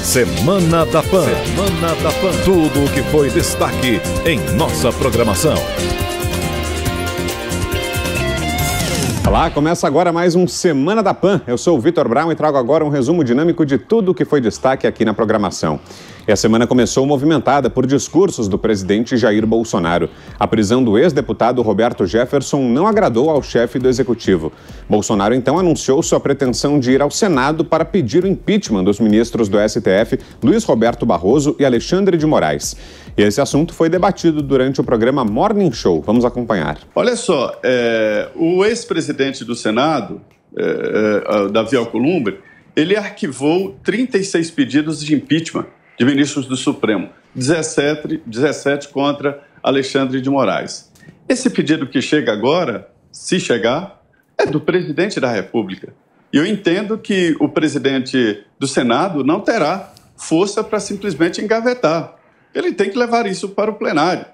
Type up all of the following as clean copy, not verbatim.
Semana da Pan. Semana da Pan. Tudo o que foi destaque em nossa programação. Olá, começa agora mais um Semana da Pan. Eu sou o Vitor Brown e trago agora um resumo dinâmico de tudo o que foi destaque aqui na programação. E a semana começou movimentada por discursos do presidente Jair Bolsonaro. A prisão do ex-deputado Roberto Jefferson não agradou ao chefe do executivo. Bolsonaro então anunciou sua pretensão de ir ao Senado para pedir o impeachment dos ministros do STF, Luiz Roberto Barroso e Alexandre de Moraes. E esse assunto foi debatido durante o programa Morning Show. Vamos acompanhar. Olha só, o ex-presidente do Senado, Davi Alcolumbre, ele arquivou 36 pedidos de impeachment de ministros do Supremo, 17 contra Alexandre de Moraes. Esse pedido que chega agora, se chegar, é do presidente da República. E eu entendo que o presidente do Senado não terá força para simplesmente engavetar. Ele tem que levar isso para o plenário,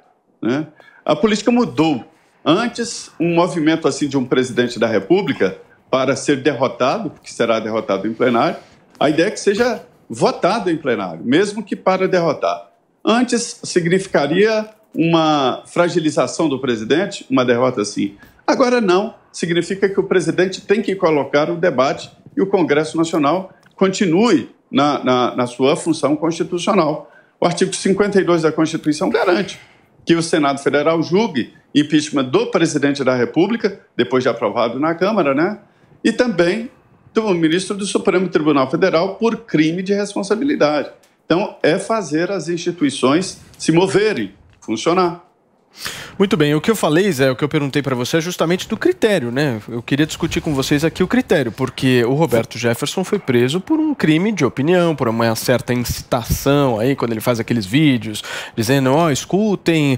né? A política mudou. Antes, um movimento assim de um presidente da República para ser derrotado, porque será derrotado em plenário, a ideia é que seja votado em plenário, mesmo que para derrotar. Antes, significaria uma fragilização do presidente, uma derrota assim. Agora não, significa que o presidente tem que colocar o debate e o Congresso Nacional continue na sua função constitucional. O artigo 52 da Constituição garante que o Senado Federal julgue impeachment do presidente da República, depois de aprovado na Câmara, né? E também do ministro do Supremo Tribunal Federal por crime de responsabilidade. Então, é fazer as instituições se moverem, funcionar. Muito bem, o que eu falei, Zé, o que eu perguntei para você é justamente do critério, né? Eu queria discutir com vocês aqui o critério, porque o Roberto Jefferson foi preso por um crime de opinião, por uma certa incitação aí, quando ele faz aqueles vídeos, dizendo, escutem,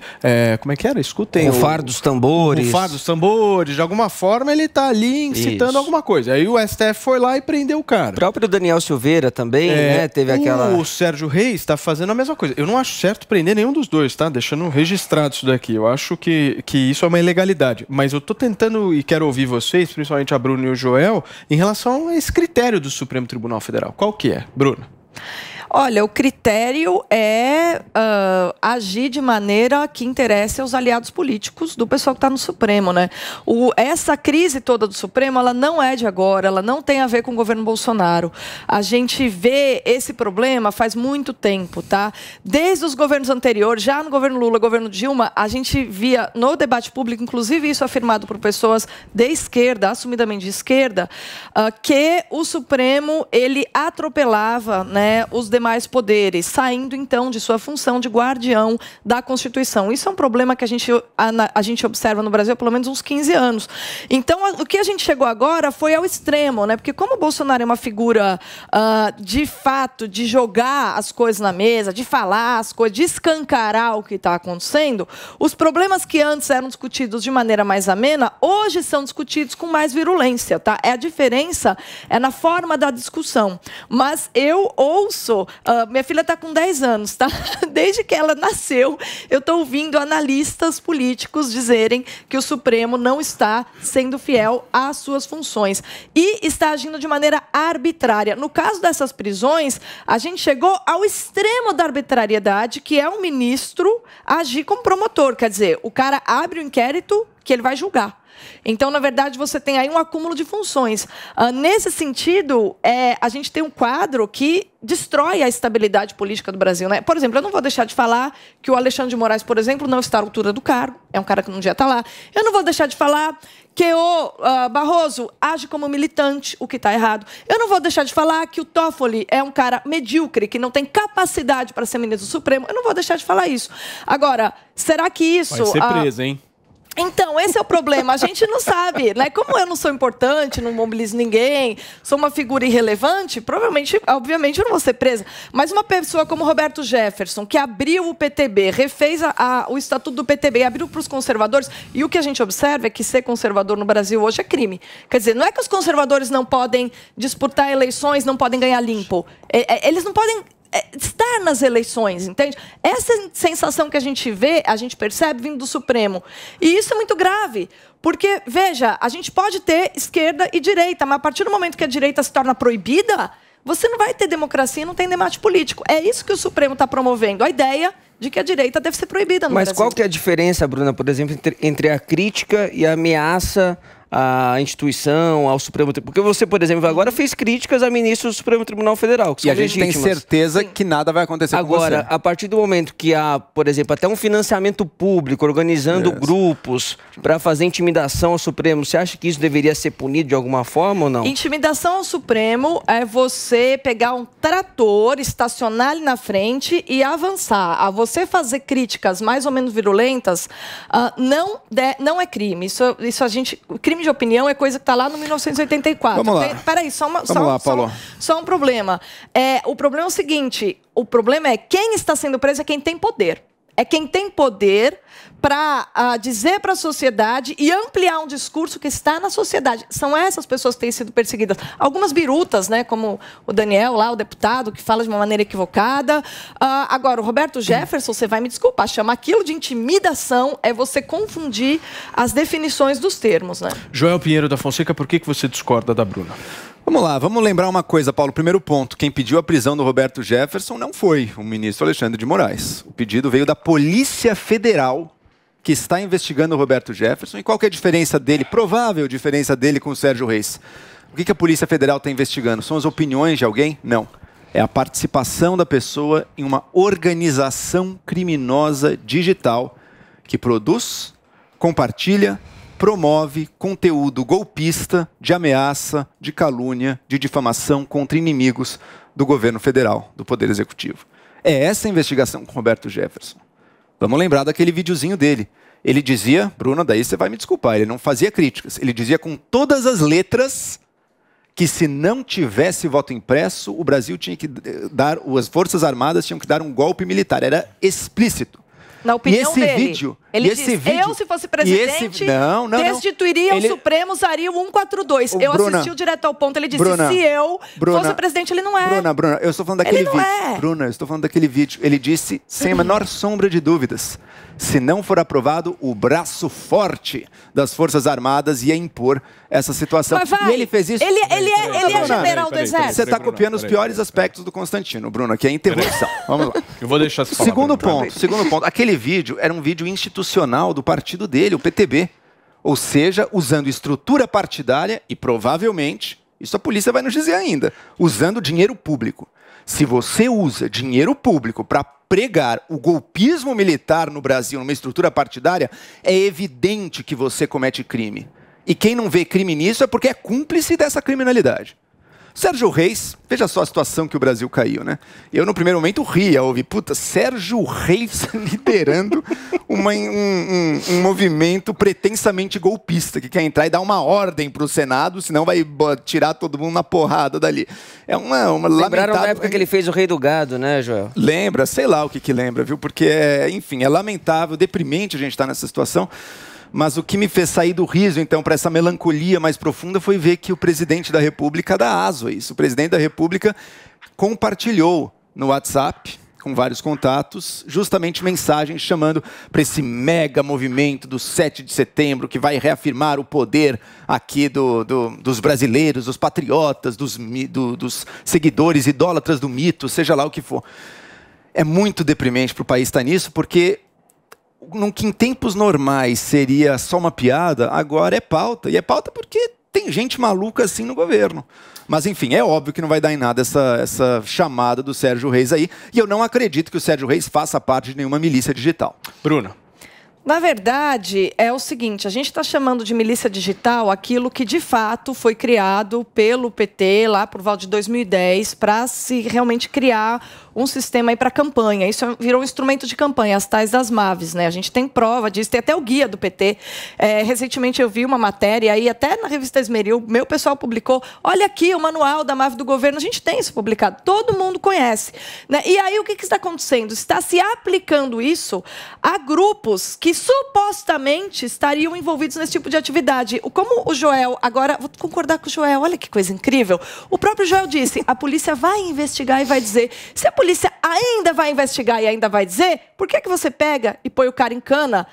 como é que era? Escutem Rufar dos tambores. Rufar dos tambores, de alguma forma ele tá ali incitando alguma coisa. Aí o STF foi lá e prendeu o cara. O próprio Daniel Silveira também, né, teve aquela... O Sérgio Reis está fazendo a mesma coisa. Eu não acho certo prender nenhum dos dois, tá? Deixando registrado isso daqui. Eu acho que isso é uma ilegalidade. Mas eu estou tentando e quero ouvir vocês, principalmente a Bruna e o Joel, em relação a esse critério do Supremo Tribunal Federal. Qual que é, Bruna? Olha, o critério é agir de maneira que interesse aos aliados políticos do pessoal que está no Supremo, né? Essa crise toda do Supremo, ela não é de agora, ela não tem a ver com o governo Bolsonaro. A gente vê esse problema faz muito tempo, tá? Desde os governos anteriores, já no governo Lula, governo Dilma, a gente via no debate público, inclusive isso afirmado por pessoas de esquerda, assumidamente de esquerda, que o Supremo, ele atropelava, né, os demais poderes, saindo então de sua função de guardião da Constituição. Isso é um problema que a gente observa no Brasil há pelo menos uns 15 anos. Então, o que a gente chegou agora foi ao extremo, né? Porque como o Bolsonaro é uma figura de fato, de jogar as coisas na mesa, de falar as coisas, de escancarar o que está acontecendo, os problemas que antes eram discutidos de maneira mais amena, hoje são discutidos com mais virulência, tá? A diferença é na forma da discussão. Mas eu ouço... minha filha está com 10 anos, tá? Desde que ela nasceu, eu estou ouvindo analistas políticos dizerem que o Supremo não está sendo fiel às suas funções e está agindo de maneira arbitrária. No caso dessas prisões, a gente chegou ao extremo da arbitrariedade, que é um ministro agir como promotor. Quer dizer, o cara abre o inquérito que ele vai julgar. Então, na verdade, você tem aí um acúmulo de funções. Nesse sentido, a gente tem um quadro que destrói a estabilidade política do Brasil, né? Por exemplo, eu não vou deixar de falar que o Alexandre de Moraes, por exemplo, não está à altura do cargo. É um cara que não devia estar lá. Eu não vou deixar de falar que o Barroso age como militante, o que está errado. Eu não vou deixar de falar que o Toffoli é um cara medíocre, que não tem capacidade para ser ministro do Supremo. Eu não vou deixar de falar isso. Agora, será que isso... Vai ser preso, hein? Então, esse é o problema. A gente não sabe, né? Como eu não sou importante, não mobilizo ninguém, sou uma figura irrelevante, provavelmente, obviamente, eu não vou ser presa. Mas uma pessoa como Roberto Jefferson, que abriu o PTB, refez o estatuto do PTB, abriu para os conservadores, e o que a gente observa é que ser conservador no Brasil hoje é crime. Quer dizer, não é que os conservadores não podem disputar eleições, não podem ganhar limpo. Eles não podem... estar nas eleições, entende? Essa sensação que a gente vê, a gente percebe vindo do Supremo. E isso é muito grave, porque, veja, a gente pode ter esquerda e direita, mas a partir do momento que a direita se torna proibida, você não vai ter democracia e não tem debate político. É isso que o Supremo está promovendo, a ideia de que a direita deve ser proibida no Brasil. Mas qual que é a diferença, Bruna, por exemplo, entre a crítica e a ameaça à instituição, ao Supremo Tribunal? Porque você, por exemplo, agora fez críticas a ministros do Supremo Tribunal Federal, que e são a gente legítimas. tem certeza que nada vai acontecer com você. Agora, a partir do momento que há, por exemplo, até um financiamento público, organizando grupos para fazer intimidação ao Supremo, você acha que isso deveria ser punido de alguma forma ou não? Intimidação ao Supremo é você pegar um trator, estacionar ali na frente e avançar. A você fazer críticas mais ou menos virulentas não é crime. Isso a gente... Crime de opinião é coisa que está lá no 1984. Vamos lá. Peraí, só um problema. O problema é o seguinte, o problema é quem está sendo preso é quem tem poder. É quem tem poder para dizer para a sociedade e ampliar um discurso que está na sociedade. São essas pessoas que têm sido perseguidas. Algumas birutas, né, como o Daniel, lá, o deputado, que fala de uma maneira equivocada. Agora, o Roberto Jefferson, você vai me desculpar, chamar aquilo de intimidação é você confundir as definições dos termos, né? Joel Pinheiro da Fonseca, por que você discorda da Bruna? Vamos lá, vamos lembrar uma coisa, Paulo. Primeiro ponto, quem pediu a prisão do Roberto Jefferson não foi o ministro Alexandre de Moraes. O pedido veio da Polícia Federal, que está investigando o Roberto Jefferson. E qual que é a diferença dele, provável diferença dele com o Sérgio Reis? O que a Polícia Federal está investigando? São as opiniões de alguém? Não. É a participação da pessoa em uma organização criminosa digital que produz, compartilha, promove conteúdo golpista, de ameaça, de calúnia, de difamação contra inimigos do governo federal, do Poder Executivo. É essa a investigação com Roberto Jefferson. Vamos lembrar daquele videozinho dele. Ele dizia, Bruna, daí você vai me desculpar, ele não fazia críticas. Ele dizia com todas as letras que se não tivesse voto impresso, o Brasil tinha que dar, as Forças Armadas tinham que dar um golpe militar. Era explícito. Na opinião dele, vídeo, ele diz, eu, se fosse presidente, destituiria o Supremo, usaria o 142. Eu assisti direto ao ponto, ele disse, se eu fosse presidente, ele não é. Bruna, eu estou falando daquele vídeo. Bruna, eu estou falando daquele vídeo. Ele disse, sem a menor sombra de dúvidas, se não for aprovado, o braço forte das Forças Armadas ia impor essa situação. Mas vai, e ele fez isso. Ele é general do Exército. Você está copiando os piores aspectos do Constantino, Bruna, que é a interrupção. Vamos lá. Eu vou deixar você falar. Segundo ponto. Aquele vídeo era um vídeo institucional do partido dele, o PTB. Ou seja, usando estrutura partidária e provavelmente, isso a polícia vai nos dizer ainda, usando dinheiro público. Se você usa dinheiro público para pregar o golpismo militar no Brasil numa estrutura partidária, é evidente que você comete crime. E quem não vê crime nisso é porque é cúmplice dessa criminalidade. Sérgio Reis, veja só a situação que o Brasil caiu, né? Eu, no primeiro momento, ria, ouvi, puta, Sérgio Reis liderando um movimento pretensamente golpista, que quer entrar e dar uma ordem para o Senado, senão vai tirar todo mundo na porrada dali. É uma lamentável... Lembraram da época que ele fez o Rei do Gado, né, Joel? Lembra, sei lá o que lembra, viu? Porque, enfim, é lamentável, deprimente a gente estar nessa situação. Mas o que me fez sair do riso, então, para essa melancolia mais profunda foi ver que o presidente da República dá aso a isso. O presidente da República compartilhou no WhatsApp, com vários contatos, justamente mensagens chamando para esse mega movimento do 7 de setembro, que vai reafirmar o poder aqui dos brasileiros, dos patriotas, dos seguidores idólatras do mito, seja lá o que for. É muito deprimente para o país estar nisso, porque... no que em tempos normais seria só uma piada, agora é pauta. E é pauta porque tem gente maluca assim no governo. Mas, enfim, é óbvio que não vai dar em nada essa chamada do Sérgio Reis aí. E eu não acredito que o Sérgio Reis faça parte de nenhuma milícia digital. Bruna. Na verdade, é o seguinte, a gente está chamando de milícia digital aquilo que, de fato, foi criado pelo PT lá por volta de 2010 para se realmente criar um sistema aí para campanha. Isso virou um instrumento de campanha, as tais das MAVs, né? A gente tem prova disso, tem até o guia do PT. Recentemente eu vi uma matéria aí, até na revista Esmeril, meu pessoal publicou, olha aqui o manual da MAV do governo, a gente tem isso publicado, todo mundo conhece, né? E aí o que está acontecendo? Está se aplicando isso a grupos que supostamente estariam envolvidos nesse tipo de atividade. Como o Joel, agora, vou concordar com o Joel, olha que coisa incrível, o próprio Joel disse, a polícia vai investigar e vai dizer, se a polícia ainda vai investigar e ainda vai dizer, por que você pega e põe o cara em cana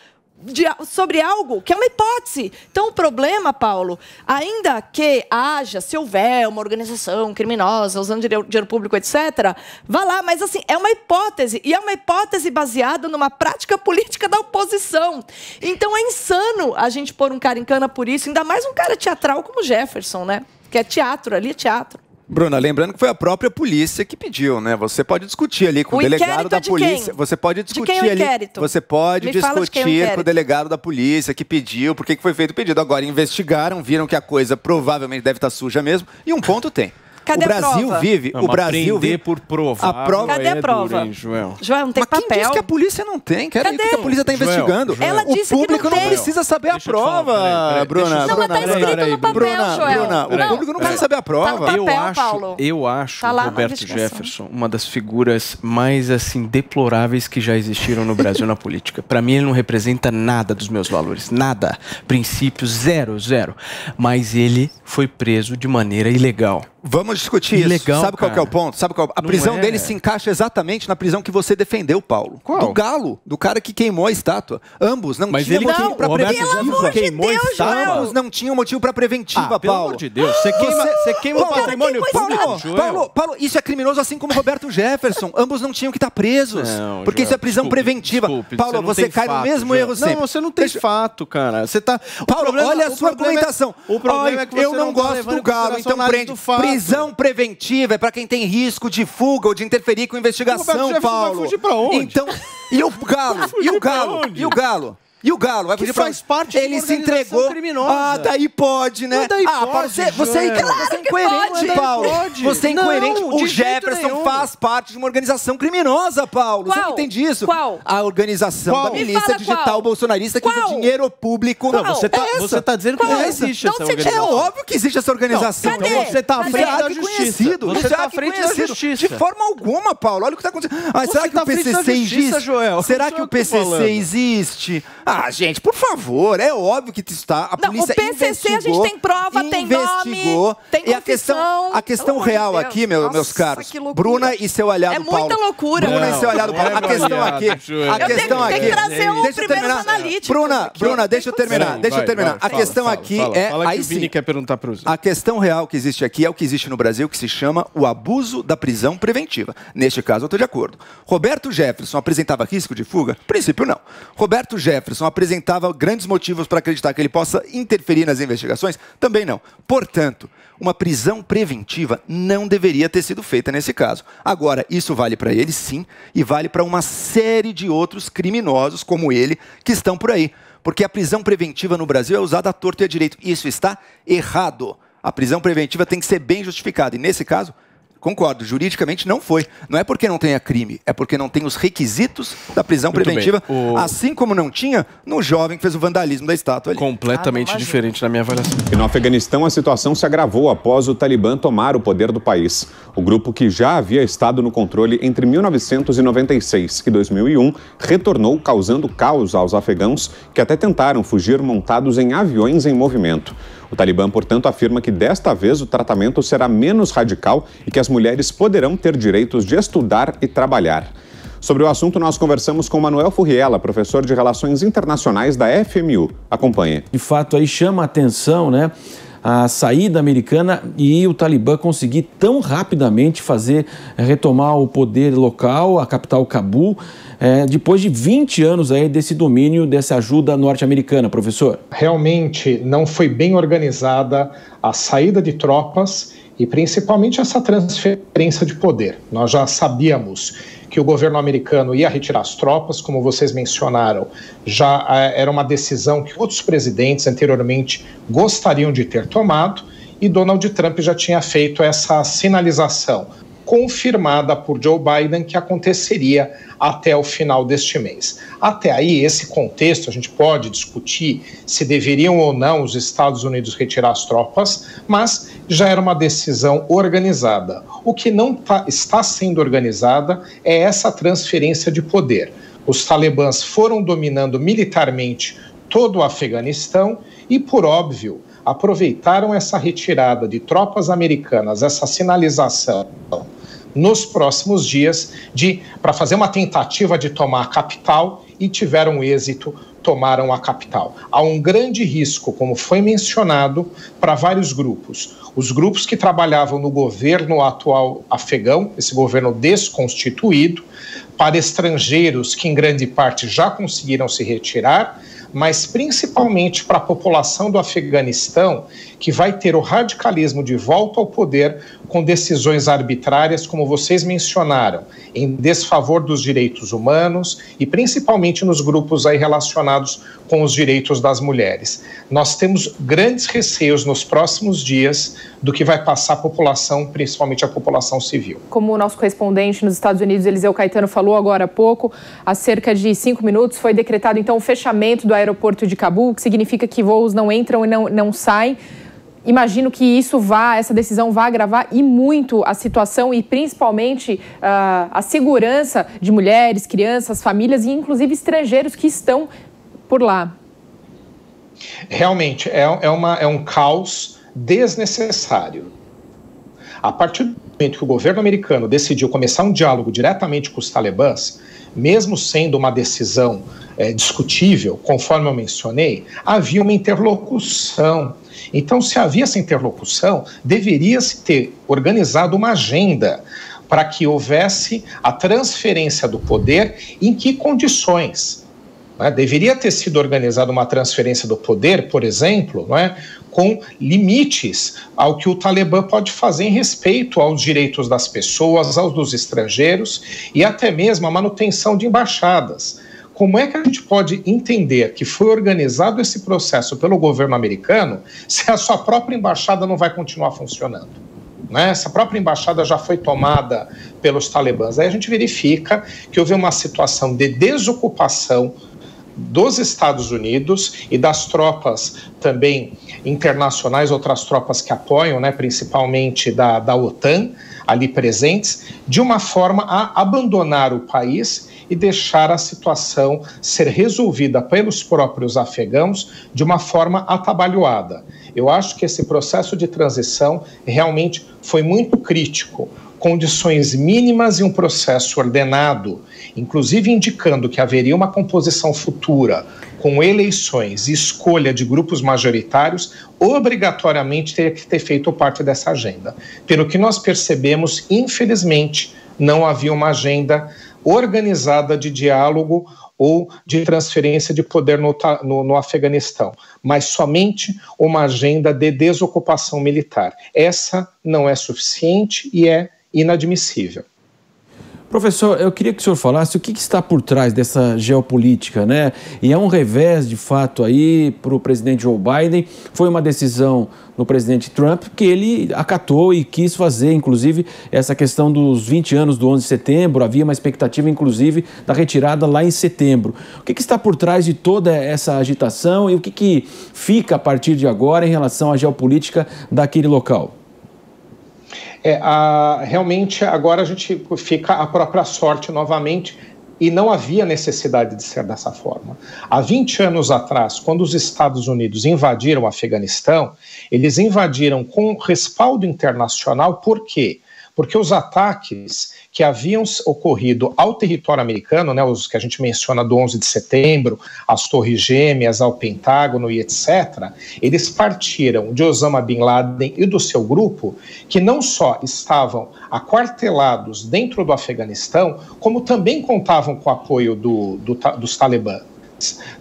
sobre algo que é uma hipótese. Então, o problema, Paulo, ainda que haja, se houver uma organização criminosa usando dinheiro público, etc., vá lá, mas assim, é uma hipótese, e é uma hipótese baseada numa prática política da oposição. Então, é insano a gente pôr um cara em cana por isso, ainda mais um cara teatral como Jefferson, né? Que é teatro, ali é teatro. Bruna, lembrando que foi a própria polícia que pediu, né? Você pode discutir ali com o delegado da polícia. Você pode discutir ali. Você pode discutir com o delegado da polícia que pediu, por que foi feito o pedido. Agora investigaram, viram que a coisa provavelmente deve estar suja mesmo, e um ponto tem. Cadê o Brasil vive. O Brasil vive por provar. A prova. Cadê a prova? Joel, não tem papel. Quem diz que a polícia não tem? Cadê? O que a polícia está investigando? Ela disse o público que não precisa saber a prova, Bruna. Não, mas tá escrito no papel, Joel. O público não precisa saber a prova. Tá no papel, Paulo. Eu acho o Roberto Jefferson uma das figuras mais assim deploráveis que já existiram no Brasil na política. Para mim, ele não representa nada dos meus valores, nada. Princípios, zero. Mas ele foi preso de maneira ilegal. Vamos discutir isso. Sabe qual que é o ponto? A prisão dele se encaixa exatamente na prisão que você defendeu, Paulo. Qual? Do Galo, do cara que queimou a estátua. Ambos não tinham motivo para preventiva. Queimou a estátua. Ambos não tinham motivo para preventiva, Paulo. Pelo amor de Deus. Você queima o patrimônio público. Paulo, isso é criminoso assim como Roberto Jefferson. Ambos não tinham que estar presos. Não, porque isso é prisão preventiva. Paulo, você cai no mesmo erro sempre. Não, você não tem fato, cara. Você tá... Paulo, olha a sua argumentação. O problema é que você eu não gosto do Galo, então prende. Prisão preventiva é para quem tem risco de fuga ou de interferir com investigação, Paulo. Vai fugir pra onde? Então, e o Galo? E o Galo? E o Galo? E o Galo? Vai fugir pra... faz parte de uma organização criminosa. Ah, daí pode, né? Daí pode, Paulo, você é incoerente, Paulo. Você é incoerente. O Jefferson faz parte de uma organização criminosa, Paulo. Você não entende isso? Qual? A organização da milícia digital bolsonarista que usa dinheiro público. Não, você tá dizendo que não existe essa organização. É óbvio que existe essa organização. Então você tá à frente da justiça. Você tá à frente da justiça. De forma alguma, Paulo. Olha o que tá acontecendo. Será que o PCC existe? Será que o PCC existe? Ah, gente, por favor, é óbvio que está. A polícia o PCC a gente tem prova, tem nome, tem confissão. A questão real aqui, meus caros, Bruna e seu aliado Paulo. É muita loucura. Bruna e seu aliado Paulo. A questão aqui. Tem que trazer os primeiros analíticos. Bruna, deixa eu terminar. A questão aqui é... Aí sim. O Vini quer perguntar para os... A questão real que existe aqui é o que existe no Brasil, que se chama o abuso da prisão preventiva. Neste caso, eu estou de acordo. Roberto Jefferson apresentava risco de fuga? No princípio, não. Roberto Jefferson apresentava grandes motivos para acreditar que ele possa interferir nas investigações? Também não. Portanto, uma prisão preventiva não deveria ter sido feita nesse caso. Agora, isso vale para ele, sim, e vale para uma série de outros criminosos como ele que estão por aí. Porque a prisão preventiva no Brasil é usada à torto e à direito. Isso está errado. A prisão preventiva tem que ser bem justificada. E nesse caso... Concordo, juridicamente não foi. Não é porque não tenha crime, é porque não tem os requisitos da prisão preventiva, assim como não tinha no jovem que fez o vandalismo da estátua ali. Completamente diferente na minha avaliação. E no Afeganistão, a situação se agravou após o Talibã tomar o poder do país. O grupo, que já havia estado no controle entre 1996 e 2001, retornou causando caos aos afegãos que até tentaram fugir montados em aviões em movimento. O Talibã, portanto, afirma que desta vez o tratamento será menos radical e que as mulheres poderão ter direitos de estudar e trabalhar. Sobre o assunto, nós conversamos com Manuel Furriela, professor de Relações Internacionais da FMU. Acompanhe. De fato, aí chama a atenção, né? A saída americana e o Talibã conseguir tão rapidamente retomar o poder local, a capital Cabul, depois de 20 anos aí desse domínio, dessa ajuda norte-americana, professor. Realmente não foi bem organizada a saída de tropas e principalmente essa transferência de poder. Nós já sabíamos que o governo americano ia retirar as tropas, como vocês mencionaram, já era uma decisão que outros presidentes anteriormente gostariam de ter tomado, e Donald Trump já tinha feito essa sinalização confirmada por Joe Biden que aconteceria até o final deste mês. Até aí, esse contexto, a gente pode discutir se deveriam ou não os Estados Unidos retirar as tropas, mas já era uma decisão organizada. O que não está sendo organizada é essa transferência de poder. Os talibãs foram dominando militarmente todo o Afeganistão e, por óbvio, aproveitaram essa retirada de tropas americanas, essa sinalização nos próximos dias para fazer uma tentativa de tomar a capital e tiveram êxito tomaram a capital. Há um grande risco, como foi mencionado, para vários grupos. Os grupos que trabalhavam no governo atual afegão, esse governo desconstituído, para estrangeiros que em grande parte já conseguiram se retirar, mas principalmente para a população do Afeganistão, que vai ter o radicalismo de volta ao poder com decisões arbitrárias, como vocês mencionaram, em desfavor dos direitos humanos e principalmente nos grupos aí relacionados com os direitos das mulheres. Nós temos grandes receios nos próximos dias do que vai passar a população, principalmente a população civil. Como o nosso correspondente nos Estados Unidos, Eliseu Caetano, falou agora há pouco, há cerca de 5 minutos foi decretado então o fechamento do aeroporto de Cabul, que significa que voos não entram e não saem. Imagino que essa decisão vá agravar e muito a situação e principalmente a segurança de mulheres, crianças, famílias e inclusive estrangeiros que estão por lá. Realmente, é um caos desnecessário. A partir do momento que o governo americano decidiu começar um diálogo diretamente com os talibãs, mesmo sendo uma decisão discutível, conforme eu mencionei, havia uma interlocução. Então, se havia essa interlocução, deveria-se ter organizado uma agenda para que houvesse a transferência do poder. Em que condições? Deveria ter sido organizada uma transferência do poder, por exemplo, com limites ao que o Talibã pode fazer em respeito aos direitos das pessoas, aos dos estrangeiros e até mesmo a manutenção de embaixadas. Como é que a gente pode entender que foi organizado esse processo pelo governo americano se a sua própria embaixada não vai continuar funcionando? Essa própria embaixada já foi tomada pelos talibãs. Aí a gente verifica que houve uma situação de desocupação dos Estados Unidos e das tropas também internacionais, outras tropas que apoiam, principalmente da OTAN, ali presentes, de uma forma a abandonar o país e deixar a situação ser resolvida pelos próprios afegãos de uma forma atabalhoada. Eu acho que esse processo de transição realmente foi muito crítico. Condições mínimas e um processo ordenado, inclusive indicando que haveria uma composição futura com eleições e escolha de grupos majoritários, obrigatoriamente teria que ter feito parte dessa agenda. Pelo que nós percebemos, infelizmente, não havia uma agenda organizada de diálogo ou de transferência de poder no Afeganistão, mas somente uma agenda de desocupação militar. Essa não é suficiente e é inadmissível. Professor, eu queria que o senhor falasse o que está por trás dessa geopolítica, né? E é um revés, de fato, aí para o presidente Joe Biden. Foi uma decisão do presidente Trump que ele acatou e quis fazer, inclusive, essa questão dos 20 anos do 11 de setembro. Havia uma expectativa, inclusive, da retirada lá em setembro. O que está por trás de toda essa agitação e o que fica a partir de agora em relação à geopolítica daquele local? Realmente agora a gente fica à própria sorte novamente e não havia necessidade de ser dessa forma. Há 20 anos atrás, quando os Estados Unidos invadiram o Afeganistão, eles invadiram com respaldo internacional. Por quê? Porque os ataques que haviam ocorrido ao território americano, os que a gente menciona do 11 de setembro, as Torres Gêmeas, ao Pentágono e etc., eles partiram de Osama Bin Laden e do seu grupo, que não só estavam aquartelados dentro do Afeganistão, como também contavam com o apoio dos talibãs.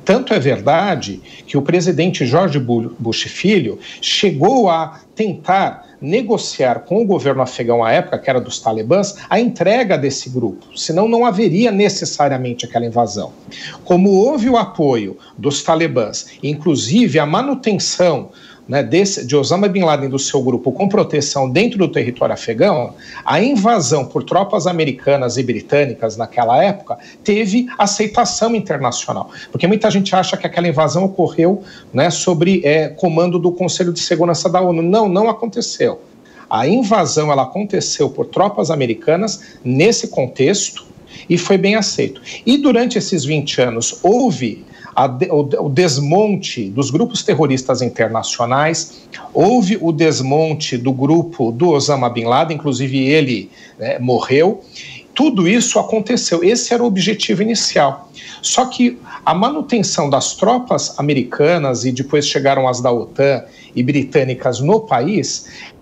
Tanto é verdade que o presidente George Bush Filho chegou a tentar negociar com o governo afegão à época, que era dos talibãs, a entrega desse grupo, senão não haveria necessariamente aquela invasão. Como houve o apoio dos talibãs, inclusive a manutenção de Osama Bin Laden e do seu grupo com proteção dentro do território afegão, a invasão por tropas americanas e britânicas naquela época teve aceitação internacional, porque muita gente acha que aquela invasão ocorreu sob comando do Conselho de Segurança da ONU. Não aconteceu. A invasão ela aconteceu por tropas americanas nesse contexto e foi bem aceito. E durante esses 20 anos houve o desmonte dos grupos terroristas internacionais, houve o desmonte do grupo do Osama Bin Laden, inclusive ele morreu, tudo isso aconteceu, esse era o objetivo inicial. Só que a manutenção das tropas americanas, e depois chegaram as da OTAN e britânicas no país,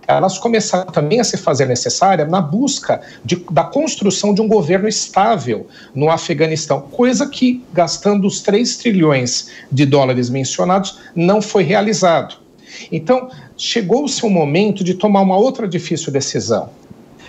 elas começaram também a se fazer necessária na busca da construção de um governo estável no Afeganistão, coisa que, gastando os 3 trilhões de dólares mencionados, não foi realizado. Então, chegou-se um momento de tomar uma outra difícil decisão.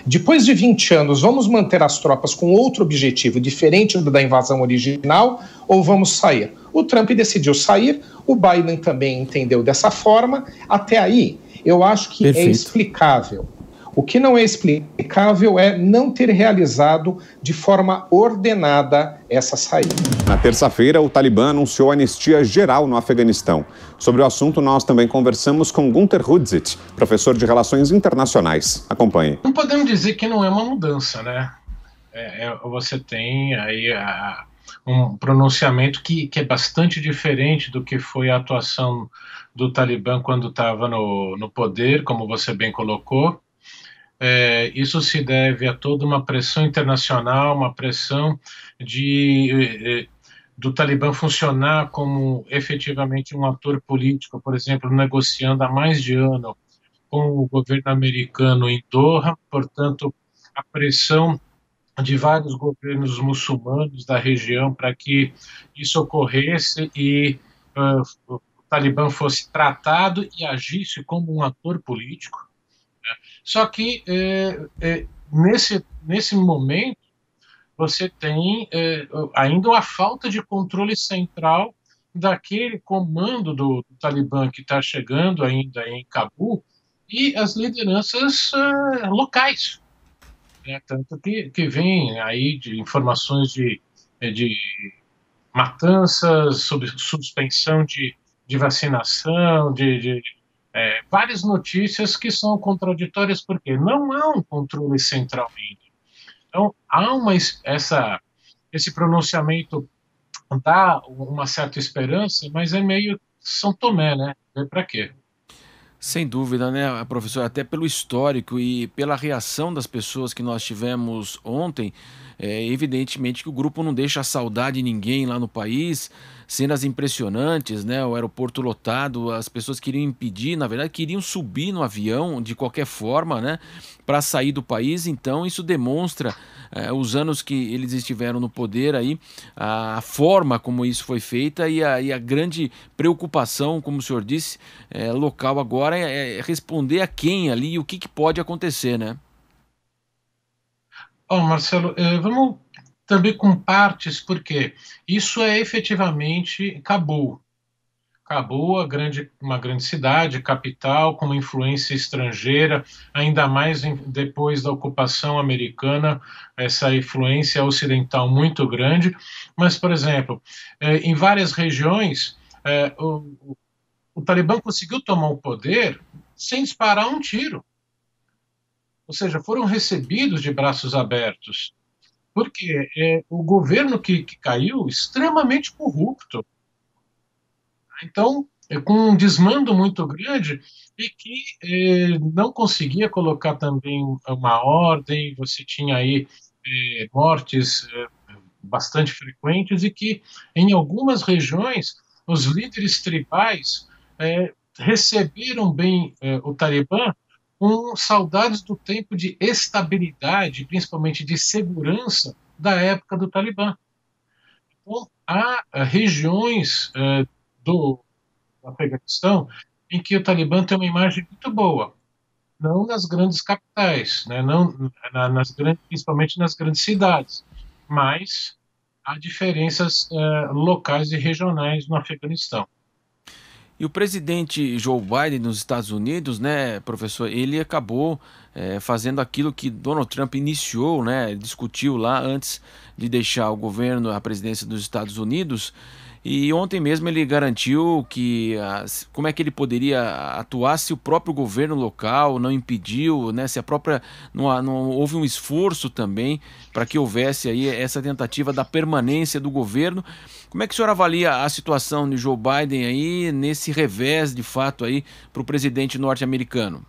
Depois de 20 anos, vamos manter as tropas com outro objetivo, diferente do da invasão original, ou vamos sair? O Trump decidiu sair, o Biden também entendeu dessa forma. Até aí, eu acho que é explicável. O que não é explicável é não ter realizado de forma ordenada essa saída. Na terça-feira, o Talibã anunciou anistia geral no Afeganistão. Sobre o assunto, nós também conversamos com Gunter Hudzit, professor de Relações Internacionais. Acompanhe. Não podemos dizer que não é uma mudança, né? Você tem aí um pronunciamento que é bastante diferente do que foi a atuação do Talibã quando estava no poder, como você bem colocou. Isso se deve a toda uma pressão internacional, uma pressão do Talibã funcionar como efetivamente um ator político, por exemplo, negociando há mais de ano com o governo americano em Doha. Portanto, a pressão de vários governos muçulmanos da região para que isso ocorresse e o Talibã fosse tratado e agisse como um ator político. Só que nesse momento você tem ainda uma falta de controle central daquele comando do Talibã que está chegando ainda em Cabul e as lideranças locais. Tanto que vem aí de informações de matanças, suspensão de vacinação, várias notícias que são contraditórias, porque não há um controle central ainda. Então, há esse pronunciamento dá uma certa esperança, mas é meio São Tomé, né? Para quê? Sem dúvida, né, professor? Até pelo histórico e pela reação das pessoas que nós tivemos ontem, evidentemente que o grupo não deixa a saudade de ninguém lá no país. Cenas impressionantes, né? O aeroporto lotado, as pessoas queriam impedir, na verdade, queriam subir no avião de qualquer forma, né? Para sair do país. Então, isso demonstra os anos que eles estiveram no poder aí, a forma como isso foi feita e a grande preocupação, como o senhor disse, local agora é responder a quem ali e o que pode acontecer, né? Marcelo, vamos também com partes, porque isso é efetivamente Cabul. Cabul, uma grande cidade, capital, com uma influência estrangeira, ainda mais depois da ocupação americana, essa influência ocidental muito grande. Mas, por exemplo, em várias regiões, o Talibã conseguiu tomar o poder sem disparar um tiro. Ou seja, foram recebidos de braços abertos. Porque o governo que caiu, extremamente corrupto. Então, com um desmando muito grande e que não conseguia colocar também uma ordem, você tinha aí mortes bastante frequentes e que, em algumas regiões, os líderes tribais receberam bem o Talibã com saudades do tempo de estabilidade, principalmente de segurança, da época do Talibã. Então, há regiões do Afeganistão em que o Talibã tem uma imagem muito boa, não nas grandes capitais, né, não principalmente nas grandes cidades, mas há diferenças locais e regionais no Afeganistão. E o presidente Joe Biden nos Estados Unidos, né, professor, ele acabou fazendo aquilo que Donald Trump iniciou, né, discutiu lá antes de deixar o governo, a presidência dos Estados Unidos. E ontem mesmo ele garantiu que como é que ele poderia atuar se o próprio governo local não impediu, né, se a própria não houve um esforço também para que houvesse aí essa tentativa da permanência do governo. Como é que o senhor avalia a situação de Joe Biden aí nesse revés de fato aí para o presidente norte-americano?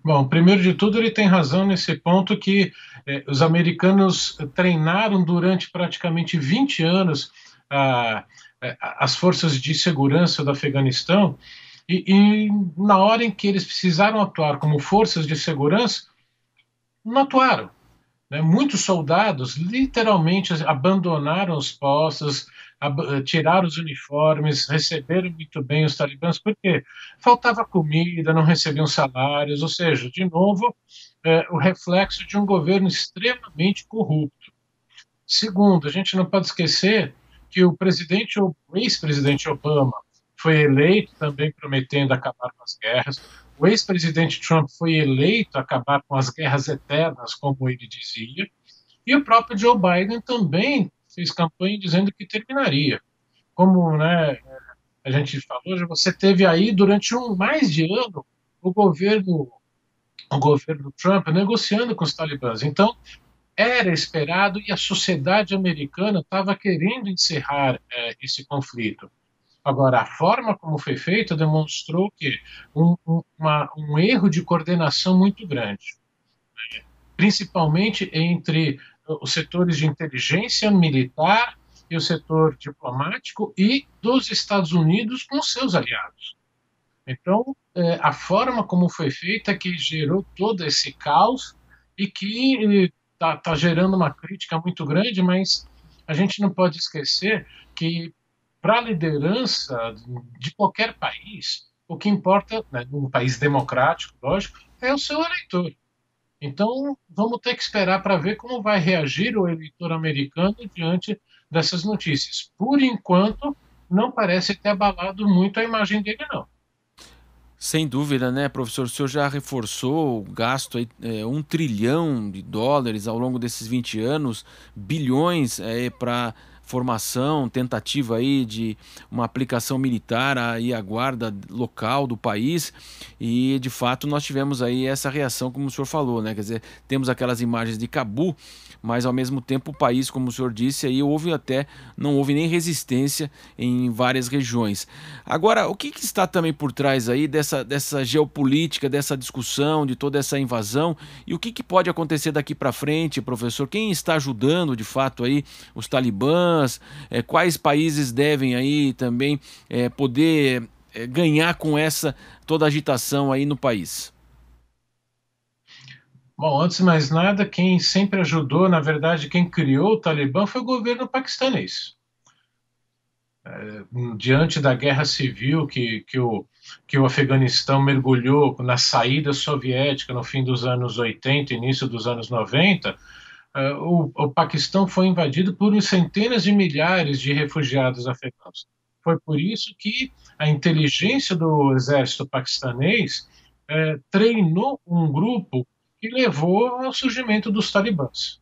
Bom, primeiro de tudo, ele tem razão nesse ponto que os americanos treinaram durante praticamente 20 anos as forças de segurança do Afeganistão e na hora em que eles precisaram atuar como forças de segurança, não atuaram. Né? Muitos soldados literalmente abandonaram os postos, tiraram os uniformes, receberam muito bem os talibãs, porque faltava comida, não recebiam salários, ou seja, de novo, o reflexo de um governo extremamente corrupto. Segundo, a gente não pode esquecer que o ex-presidente Obama foi eleito também prometendo acabar com as guerras. O ex-presidente Trump foi eleito a acabar com as guerras eternas, como ele dizia. E o próprio Joe Biden também fez campanha dizendo que terminaria. Como, né, a gente falou, você teve aí durante mais de ano o governo Trump negociando com os talibãs. Então, era esperado e a sociedade americana estava querendo encerrar esse conflito. Agora, a forma como foi feita demonstrou que um erro de coordenação muito grande, principalmente entre os setores de inteligência militar e o setor diplomático e dos Estados Unidos com seus aliados. Então, a forma como foi feita que gerou todo esse caos e que está gerando uma crítica muito grande, mas a gente não pode esquecer que para a liderança de qualquer país, o que importa, né, num país democrático, lógico, é o seu eleitor. Então, vamos ter que esperar para ver como vai reagir o eleitor americano diante dessas notícias. Por enquanto, não parece ter abalado muito a imagem dele, não. Sem dúvida, né, professor? O senhor já reforçou o gasto aí, $1 trilhão ao longo desses 20 anos, bilhões para formação, tentativa aí de uma aplicação militar aí à guarda local do país, e de fato nós tivemos aí essa reação, como o senhor falou, né? Quer dizer, temos aquelas imagens de Cabul, mas ao mesmo tempo o país, como o senhor disse, aí não houve nem resistência em várias regiões. Agora, o que está também por trás aí dessa geopolítica, dessa discussão, de toda essa invasão, e o que pode acontecer daqui para frente, professor? Quem está ajudando de fato aí os talibãs? Quais países devem aí também poder ganhar com toda a agitação aí no país? Bom, antes de mais nada, quem sempre ajudou, na verdade, quem criou o Talibã foi o governo paquistanês. Diante da guerra civil que o Afeganistão mergulhou na saída soviética no fim dos anos 80, início dos anos 90, o Paquistão foi invadido por centenas de milhares de refugiados afegãos. Foi por isso que a inteligência do exército paquistanês treinou um grupo que levou ao surgimento dos talibãs.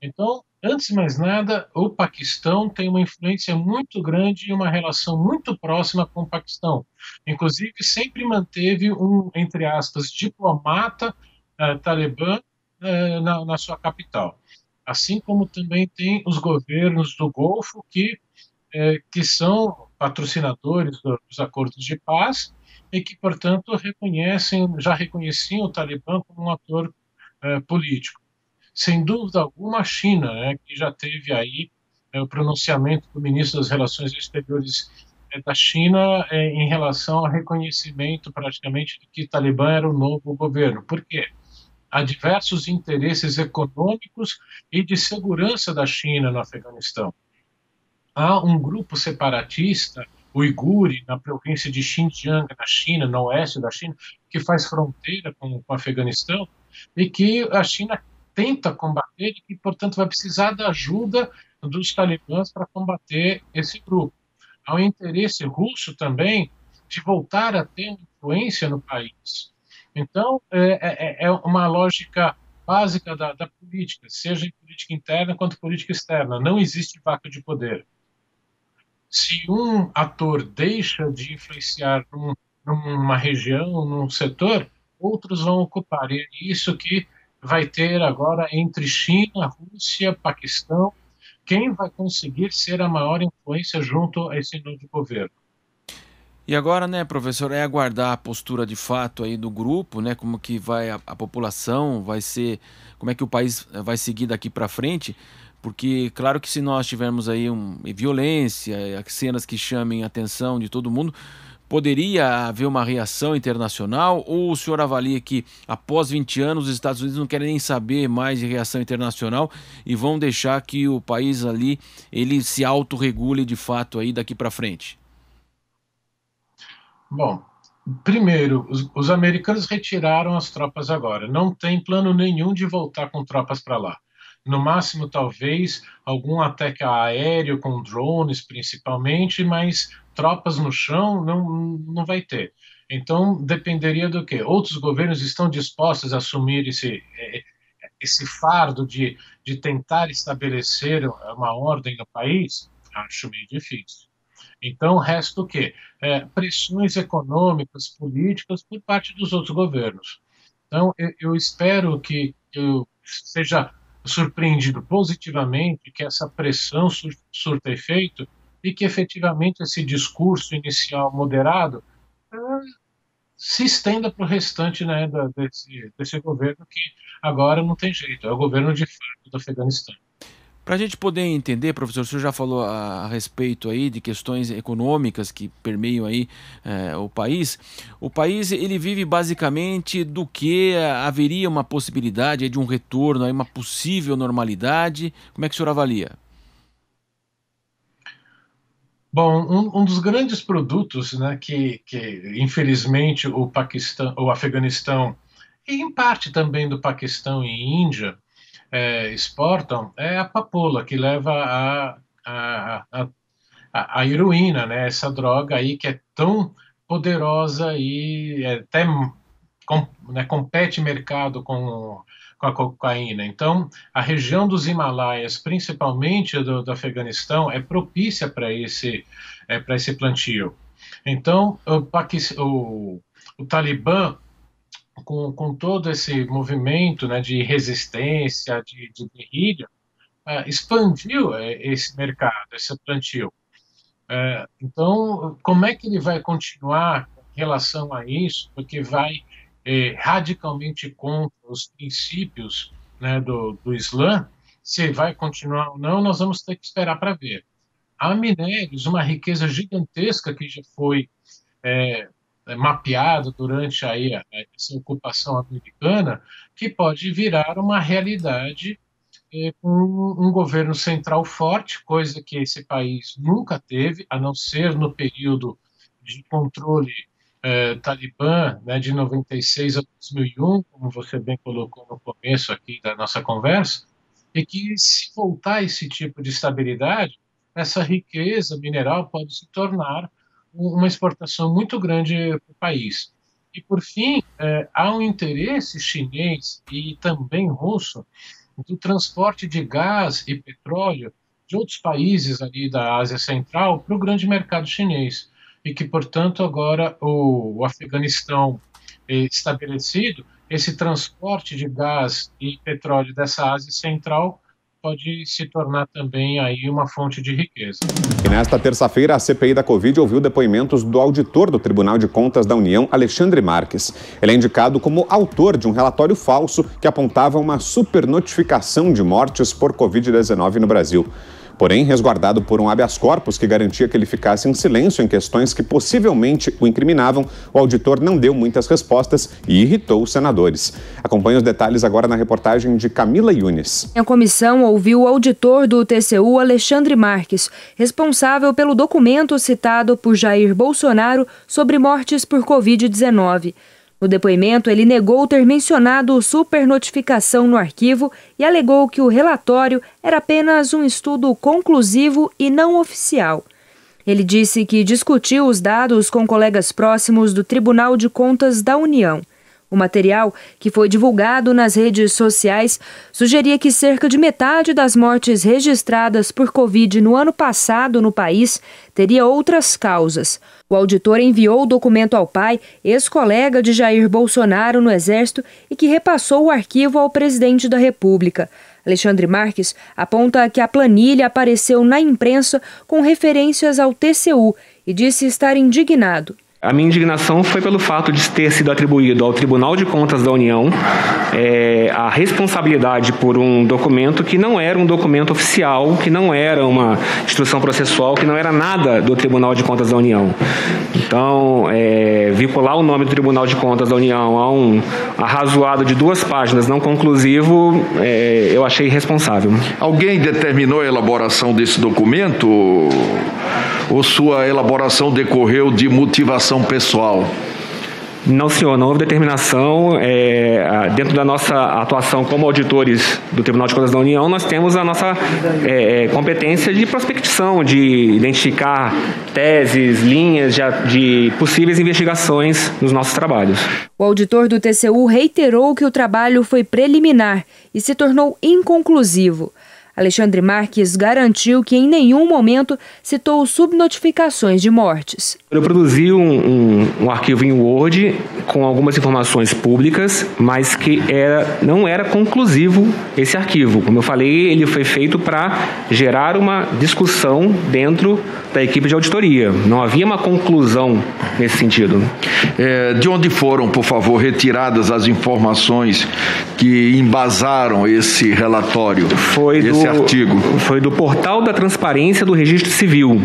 Então, antes de mais nada, o Paquistão tem uma influência muito grande e uma relação muito próxima com o Paquistão. Inclusive, sempre manteve entre aspas, diplomata talibã na sua capital. Assim como também tem os governos do Golfo que são patrocinadores dos acordos de paz e que, portanto, já reconheciam o Talibã como um ator político. Sem dúvida alguma, a China, que já teve aí o pronunciamento do ministro das Relações Exteriores da China em relação ao reconhecimento praticamente de que o Talibã era o novo governo. Por quê? Há diversos interesses econômicos e de segurança da China no Afeganistão. Há um grupo separatista uigure na província de Xinjiang, na China, no oeste da China, que faz fronteira com o Afeganistão e que a China tenta combater e que, portanto, vai precisar da ajuda dos talibãs para combater esse grupo. Há um interesse russo também de voltar a ter influência no país. Então, é uma lógica básica da política, seja em política interna quanto política externa. Não existe vácuo de poder. Se um ator deixa de influenciar numa região, num setor, outros vão ocupar. E é isso que vai ter agora entre China, Rússia, Paquistão, quem vai conseguir ser a maior influência junto a esse novo governo. E agora, né, professor, é aguardar a postura de fato aí do grupo, né, como que vai a população, vai ser, como é que o país vai seguir daqui para frente, porque claro que se nós tivermos aí violência, cenas que chamem a atenção de todo mundo, poderia haver uma reação internacional, ou o senhor avalia que após 20 anos os Estados Unidos não querem nem saber mais de reação internacional e vão deixar que o país ali ele se autorregule de fato aí daqui para frente? Bom, primeiro, os americanos retiraram as tropas agora. Não tem plano nenhum de voltar com tropas para lá. No máximo, talvez, algum ataque aéreo com drones, principalmente, mas tropas no chão não vai ter. Então, dependeria do quê? Outros governos estão dispostos a assumir esse fardo de tentar estabelecer uma ordem no país? Acho meio difícil. Então, resta o quê? Pressões econômicas, políticas por parte dos outros governos. Então, eu espero que eu seja surpreendido positivamente, que essa pressão surta efeito e que efetivamente esse discurso inicial moderado se estenda para o restante, né, desse governo que agora não tem jeito, é o governo de fato do Afeganistão. Para a gente poder entender, professor, o senhor já falou a respeito aí de questões econômicas que permeiam aí o país. O país ele vive basicamente do que haveria uma possibilidade aí de um retorno, aí uma possível normalidade. Como é que o senhor avalia? Bom, um dos grandes produtos, né, que infelizmente o Afeganistão e em parte também do Paquistão e Índia exportam é a papoula, que leva a heroína, né? Essa droga aí que é tão poderosa e até compete mercado com a cocaína. Então, a região dos Himalaias, principalmente do Afeganistão, é propícia para esse plantio. Então, o Talibã, com todo esse movimento, né, de resistência, de guerrilha, expandiu esse mercado, esse plantio. Então, como é que ele vai continuar em relação a isso? Porque vai radicalmente contra os princípios, né, do Islã. Se vai continuar ou não, nós vamos ter que esperar para ver. Há minérios, uma riqueza gigantesca que já foi mapeado durante aí essa ocupação americana, que pode virar uma realidade com um governo central forte, coisa que esse país nunca teve, a não ser no período de controle Talibã, né, de 96 a 2001, como você bem colocou no começo aqui da nossa conversa, e que se voltar esse tipo de estabilidade, essa riqueza mineral pode se tornar uma exportação muito grande para o país. E, por fim, há um interesse chinês e também russo do transporte de gás e petróleo de outros países ali da Ásia Central para o grande mercado chinês. E que, portanto, agora o Afeganistão estabelecido, esse transporte de gás e petróleo dessa Ásia Central pode se tornar também aí uma fonte de riqueza. E nesta terça-feira, a CPI da Covid ouviu depoimentos do auditor do Tribunal de Contas da União, Alexandre Marques. Ele é indicado como autor de um relatório falso que apontava uma supernotificação de mortes por Covid-19 no Brasil. Porém, resguardado por um habeas corpus que garantia que ele ficasse em silêncio em questões que possivelmente o incriminavam, o auditor não deu muitas respostas e irritou os senadores. Acompanhe os detalhes agora na reportagem de Camila Yunes. A comissão ouviu o auditor do TCU, Alexandre Marques, responsável pelo documento citado por Jair Bolsonaro sobre mortes por Covid-19. No depoimento, ele negou ter mencionado supernotificação no arquivo e alegou que o relatório era apenas um estudo conclusivo e não oficial. Ele disse que discutiu os dados com colegas próximos do Tribunal de Contas da União. O material, que foi divulgado nas redes sociais, sugeria que cerca de metade das mortes registradas por Covid no ano passado no país teria outras causas. O auditor enviou o documento ao pai, ex-colega de Jair Bolsonaro no Exército, e que repassou o arquivo ao presidente da República. Alexandre Marques aponta que a planilha apareceu na imprensa com referências ao TCU e disse estar indignado. A minha indignação foi pelo fato de ter sido atribuído ao Tribunal de Contas da União a responsabilidade por um documento que não era um documento oficial, que não era uma instrução processual, que não era nada do Tribunal de Contas da União. Então, vincular o nome do Tribunal de Contas da União a um arrazoado de 2 páginas não conclusivo, eu achei irresponsável. Alguém determinou a elaboração desse documento ou sua elaboração decorreu de motivação pessoal? Não, senhor, não houve determinação. Dentro da nossa atuação como auditores do Tribunal de Contas da União, nós temos a nossa competência de prospecção, de identificar teses, linhas de possíveis investigações nos nossos trabalhos. O auditor do TCU reiterou que o trabalho foi preliminar e se tornou inconclusivo. Alexandre Marques garantiu que em nenhum momento citou subnotificações de mortes. Eu produzi um arquivo em Word com algumas informações públicas, mas que não era conclusivo esse arquivo. Como eu falei, ele foi feito para gerar uma discussão dentro da equipe de auditoria. Não havia uma conclusão nesse sentido. De onde foram, por favor, retiradas as informações que embasaram esse relatório, artigo? Foi do Portal da Transparência do Registro Civil.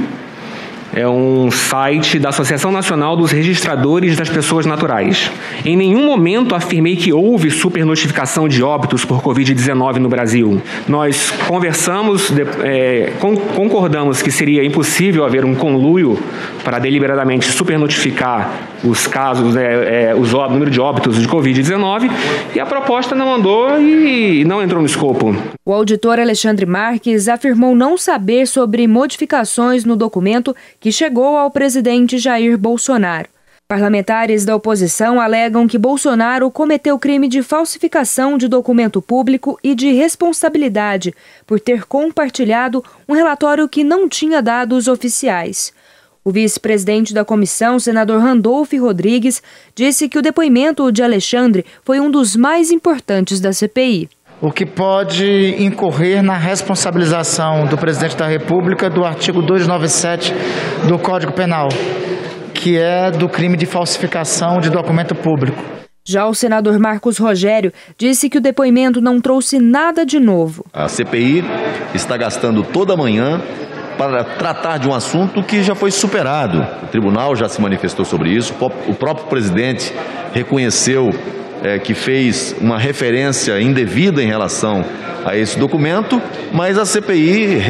É um site da Associação Nacional dos Registradores das Pessoas Naturais. Em nenhum momento afirmei que houve supernotificação de óbitos por Covid-19 no Brasil. Nós conversamos, concordamos que seria impossível haver um conluio para deliberadamente supernotificar os casos, o número de óbitos de Covid-19, e a proposta não andou e não entrou no escopo. O auditor Alexandre Marques afirmou não saber sobre modificações no documento que chegou ao presidente Jair Bolsonaro. Parlamentares da oposição alegam que Bolsonaro cometeu crime de falsificação de documento público e de responsabilidade por ter compartilhado um relatório que não tinha dados oficiais. O vice-presidente da comissão, senador Randolfo Rodrigues, disse que o depoimento de Alexandre foi um dos mais importantes da CPI. O que pode incorrer na responsabilização do presidente da República do artigo 297 do Código Penal, que é do crime de falsificação de documento público. Já o senador Marcos Rogério disse que o depoimento não trouxe nada de novo. A CPI está gastando toda a manhã para tratar de um assunto que já foi superado. O tribunal já se manifestou sobre isso, o próprio presidente reconheceu que fez uma referência indevida em relação a esse documento, mas a CPI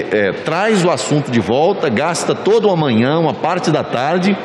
traz o assunto de volta, gasta toda uma manhã, uma parte da tarde,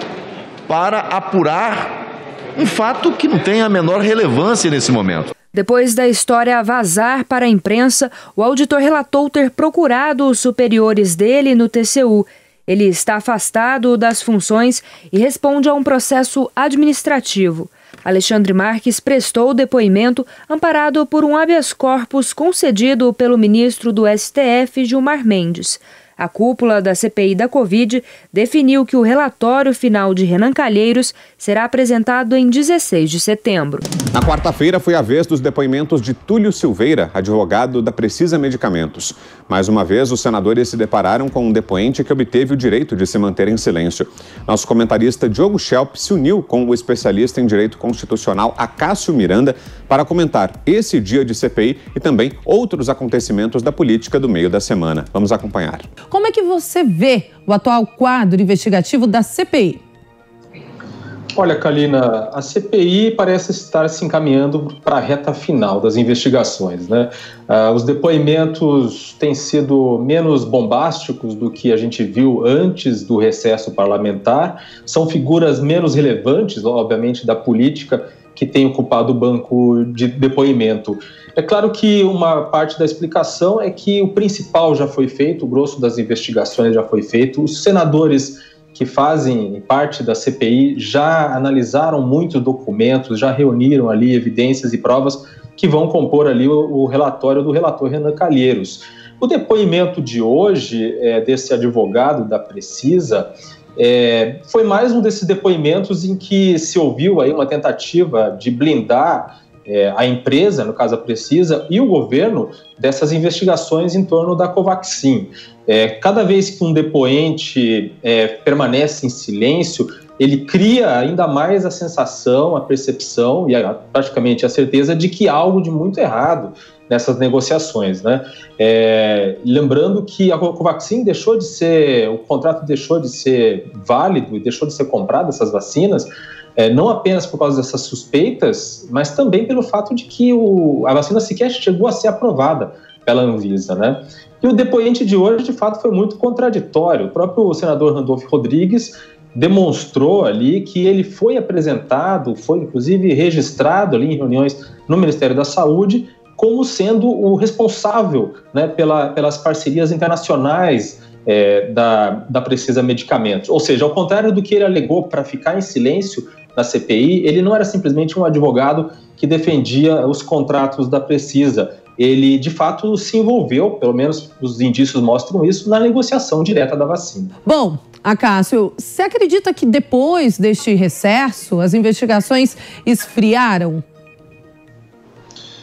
para apurar um fato que não tem a menor relevância nesse momento. Depois da história vazar para a imprensa, o auditor relatou ter procurado os superiores dele no TCU. Ele está afastado das funções e responde a um processo administrativo. Alexandre Marques prestou o depoimento amparado por um habeas corpus concedido pelo ministro do STF, Gilmar Mendes. A cúpula da CPI da Covid definiu que o relatório final de Renan Calheiros será apresentado em 16 de setembro. Na quarta-feira foi a vez dos depoimentos de Túlio Silveira, advogado da Precisa Medicamentos. Mais uma vez, os senadores se depararam com um depoente que obteve o direito de se manter em silêncio. Nosso comentarista Diogo Schelp se uniu com o especialista em direito constitucional Acácio Miranda para comentar esse dia de CPI e também outros acontecimentos da política do meio da semana. Vamos acompanhar. Como é que você vê o atual quadro investigativo da CPI? Olha, Kalina, a CPI parece estar se encaminhando para a reta final das investigações, né? Os depoimentos têm sido menos bombásticos do que a gente viu antes do recesso parlamentar, são figuras menos relevantes, obviamente, da política que tem ocupado o banco de depoimento. É claro que uma parte da explicação é que o principal já foi feito, o grosso das investigações já foi feito, os senadores que fazem parte da CPI já analisaram muitos documentos, já reuniram ali evidências e provas que vão compor ali o relatório do relator Renan Calheiros. O depoimento de hoje desse advogado da Precisa foi mais um desses depoimentos em que se ouviu aí uma tentativa de blindar a empresa, no caso a Precisa, e o governo dessas investigações em torno da Covaxin. Cada vez que um depoente permanece em silêncio, ele cria ainda mais a sensação, a percepção e praticamente a certeza de que há algo de muito errado nessas negociações, né? Lembrando que a Covaxin o contrato deixou de ser válido e deixou de ser comprado, essas vacinas, não apenas por causa dessas suspeitas, mas também pelo fato de que a vacina sequer chegou a ser aprovada pela Anvisa, né? E o depoente de hoje, de fato, foi muito contraditório. O próprio senador Randolph Rodrigues demonstrou ali que ele foi apresentado, foi inclusive registrado ali em reuniões no Ministério da Saúde, como sendo o responsável, né, pelas parcerias internacionais da Precisa Medicamentos. Ou seja, ao contrário do que ele alegou para ficar em silêncio na CPI, ele não era simplesmente um advogado que defendia os contratos da Precisa. Ele, de fato, se envolveu, pelo menos os indícios mostram isso, na negociação direta da vacina. Bom, Acácio, você acredita que depois deste recesso, as investigações esfriaram?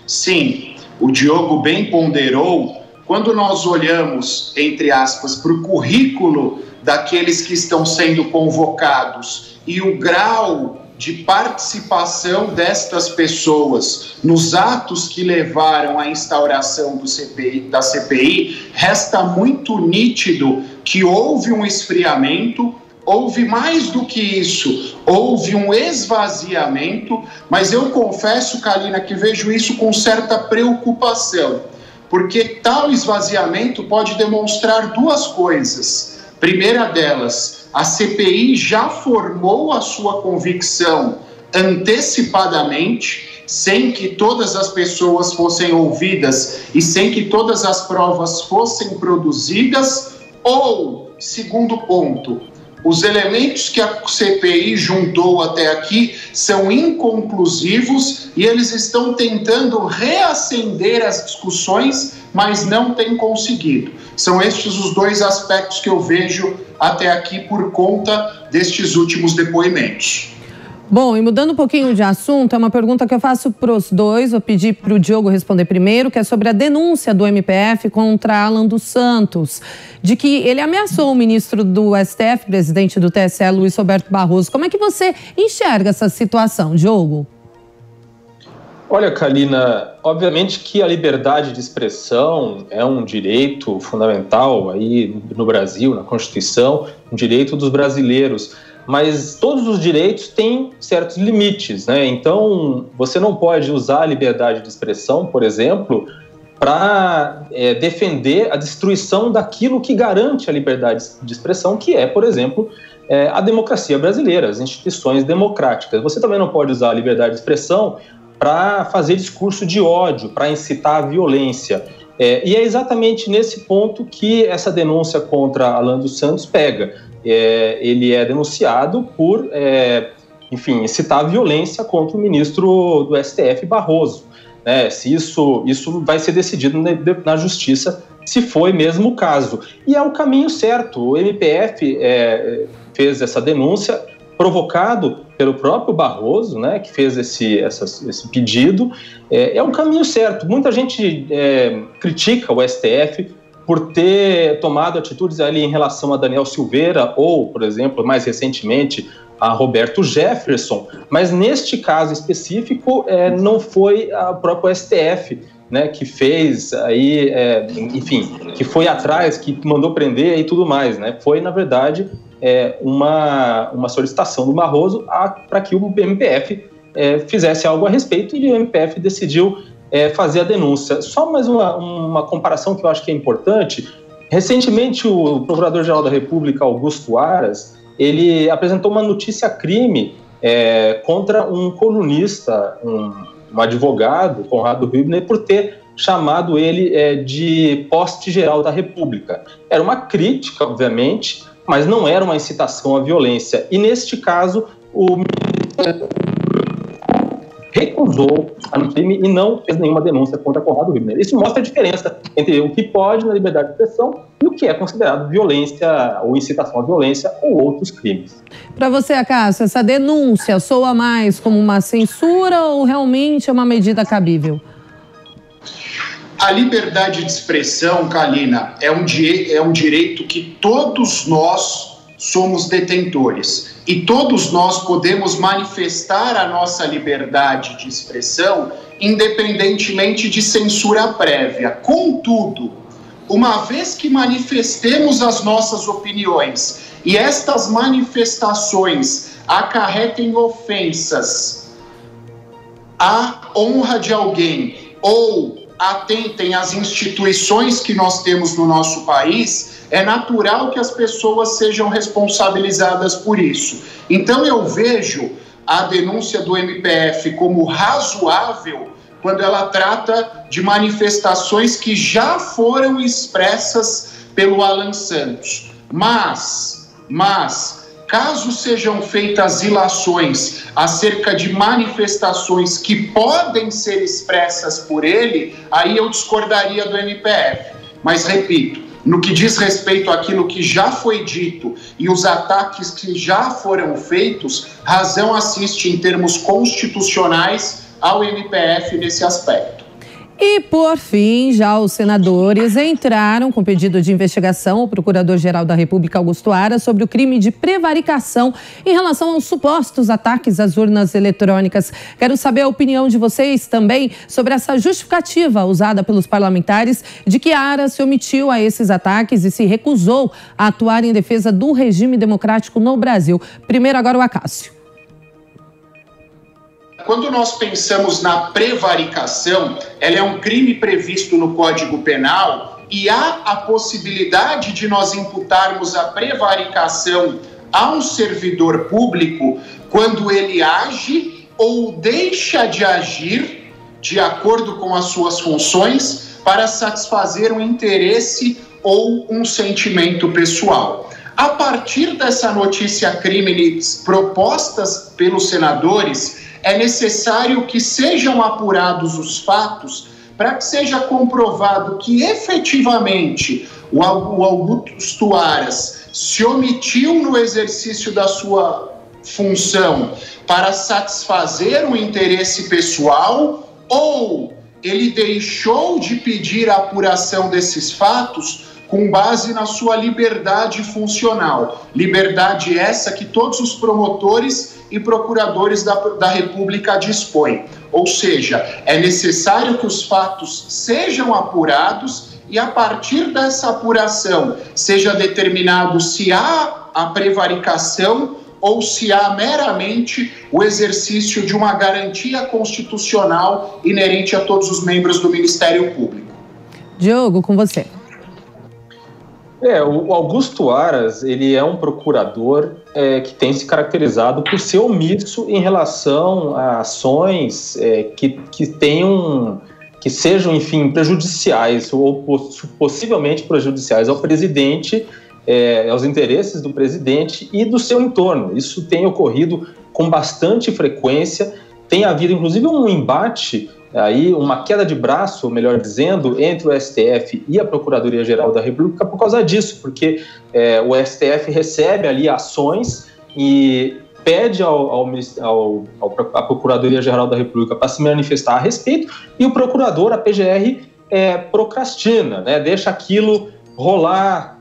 Sim, o Diogo bem ponderou. Quando nós olhamos, entre aspas, para o currículo daqueles que estão sendo convocados e o grau de participação destas pessoas nos atos que levaram à instauração da CPI, resta muito nítido que houve um esfriamento, houve mais do que isso, houve um esvaziamento, mas eu confesso, Kalina, que vejo isso com certa preocupação, porque tal esvaziamento pode demonstrar duas coisas. Primeira delas, a CPI já formou a sua convicção antecipadamente, sem que todas as pessoas fossem ouvidas e sem que todas as provas fossem produzidas, ou, segundo ponto, os elementos que a CPI juntou até aqui são inconclusivos e eles estão tentando reacender as discussões, mas não têm conseguido. São estes os dois aspectos que eu vejo até aqui por conta destes últimos depoimentos. Bom, e mudando um pouquinho de assunto, é uma pergunta que eu faço para os dois, vou pedir para o Diogo responder primeiro, que é sobre a denúncia do MPF contra Alan dos Santos, de que ele ameaçou o ministro do STF, presidente do TSE, Luiz Roberto Barroso. Como é que você enxerga essa situação, Diogo? Olha, Kalina, obviamente que a liberdade de expressão é um direito fundamental aí no Brasil, na Constituição, um direito dos brasileiros. Mas todos os direitos têm certos limites, né? Então, você não pode usar a liberdade de expressão, por exemplo, para defender a destruição daquilo que garante a liberdade de expressão, que é, por exemplo, a democracia brasileira, as instituições democráticas. Você também não pode usar a liberdade de expressão para fazer discurso de ódio, para incitar a violência. E é exatamente nesse ponto que essa denúncia contra Alan dos Santos pega. Ele é denunciado por, incitar a violência contra o ministro do STF, Barroso. Se isso vai ser decidido na Justiça, se foi mesmo o caso. E é o caminho certo. O MPF fez essa denúncia, provocado pelo próprio Barroso, né, que fez esse pedido. É um caminho certo. Muita gente critica o STF por ter tomado atitudes ali em relação a Daniel Silveira ou, por exemplo, mais recentemente, a Roberto Jefferson, mas neste caso específico não foi o próprio STF, né, que fez aí, que foi atrás, que mandou prender e tudo mais, né? Foi, na verdade, uma solicitação do Barroso para que o MPF fizesse algo a respeito, e o MPF decidiu fazer a denúncia. Só mais uma comparação que eu acho que é importante. Recentemente, o Procurador-Geral da República, Augusto Aras, ele apresentou uma notícia-crime contra um colunista, um advogado, Conrado Hübner, por ter chamado ele de poste-geral da República. Era uma crítica, obviamente, mas não era uma incitação à violência. E, neste caso, o ministro recusou a crime e não fez nenhuma denúncia contra Conrado Hübner. Isso mostra a diferença entre o que pode na liberdade de expressão e o que é considerado violência ou incitação à violência ou outros crimes. Para você, Acácio, essa denúncia soa mais como uma censura ou realmente é uma medida cabível? A liberdade de expressão, Kalina, é um direito que todos nós somos detentores. e todos nós podemos manifestar a nossa liberdade de expressão, independentemente de censura prévia. Contudo, uma vez que manifestemos as nossas opiniões e estas manifestações acarretem ofensas à honra de alguém ou atentem às instituições que nós temos no nosso país, é natural que as pessoas sejam responsabilizadas por isso. Então eu vejo a denúncia do MPF como razoável quando ela trata de manifestações que já foram expressas pelo Alan Santos. Mas, caso sejam feitas ilações acerca de manifestações que podem ser expressas por ele, aí eu discordaria do MPF. Mas, repito, no que diz respeito àquilo que já foi dito e os ataques que já foram feitos, razão assiste em termos constitucionais ao MPF nesse aspecto. E, por fim, já os senadores entraram com pedido de investigação ao Procurador-Geral da República, Augusto Aras, sobre o crime de prevaricação em relação aos supostos ataques às urnas eletrônicas. Quero saber a opinião de vocês também sobre essa justificativa usada pelos parlamentares de que Aras se omitiu a esses ataques e se recusou a atuar em defesa do regime democrático no Brasil. Primeiro, agora o Acácio. Quando nós pensamos na prevaricação, ela é um crime previsto no Código Penal e há a possibilidade de nós imputarmos a prevaricação a um servidor público quando ele age ou deixa de agir de acordo com as suas funções para satisfazer um interesse ou um sentimento pessoal. A partir dessa notícia crime propostas pelos senadores, é necessário que sejam apurados os fatos para que seja comprovado que efetivamente o Augusto Aras se omitiu no exercício da sua função para satisfazer um interesse pessoal ou ele deixou de pedir a apuração desses fatos com base na sua liberdade funcional. Liberdade essa que todos os promotores e procuradores da República dispõem. Ou seja, é necessário que os fatos sejam apurados e, a partir dessa apuração, seja determinado se há a prevaricação ou se há meramente o exercício de uma garantia constitucional inerente a todos os membros do Ministério Público. Diogo, com você. O Augusto Aras, ele é um procurador que tem se caracterizado por ser omisso em relação a ações que sejam, enfim, prejudiciais ou possivelmente prejudiciais ao presidente, aos interesses do presidente e do seu entorno. Isso tem ocorrido com bastante frequência, tem havido inclusive um embate, aí uma queda de braço, melhor dizendo, entre o STF e a Procuradoria-Geral da República por causa disso, porque o STF recebe ali ações e pede à Procuradoria-Geral da República para se manifestar a respeito, e o procurador, a PGR, procrastina, né? Deixa aquilo rolar,